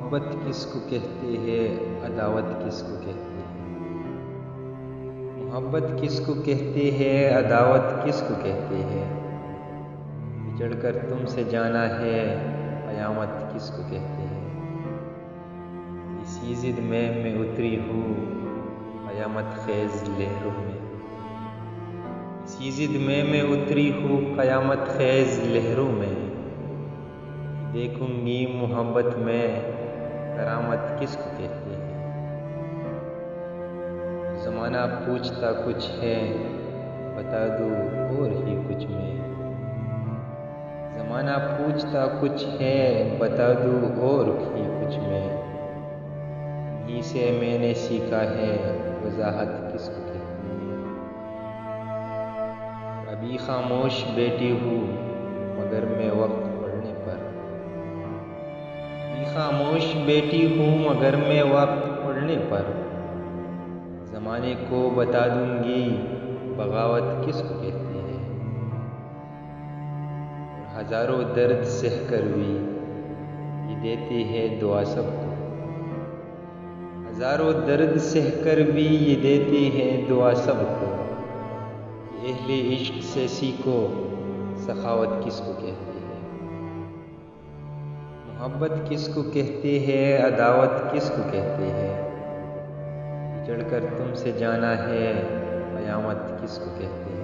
मोहब्बत किसको कहते हैं, अदावत किसको कहते हैं। मोहब्बत किसको कहते हैं, अदावत किसको कहते हैं। बिछड़ कर तुमसे जाना है, क़यामत किसको कहते हैं। इसी ज़िद में मैं उतरी हूँ क़यामत ख़ेज़ लहरों में। इसी ज़िद में मैं उतरी हूँ क़यामत ख़ेज़ लहरों में। देखूंगी मोहब्बत में करामत किसको कहते हैं। ज़माना पूछता कुछ है, बता दूँ और ही कुछ में। ज़माना पूछता कुछ है, बता दूँ और ही कुछ में। तुम्हीं से मैंने सीखा है वज़ाहत किसको कहते हैं। अभी खामोश बैठी हूँ मगर मैं वक्त पढ़ने पर। खामोश बैठी हूँ मगर मैं वक्त पढ़ने पर। ज़माने को बता दूंगी बगावत किसको कहते हैं। और हज़ारों दर्द सह कर भी ये देती है दुआ सबको। हज़ारों दर्द सह कर भी ये देती है दुआ सबको। अहले इश्क से सीखो सखावत किसको कहते हैं। मोहब्बत किसको कहते हैं, अदावत किसको कहते हैं। बिछड़ कर तुमसे जाना है, क़यामत किसको कहते हैं।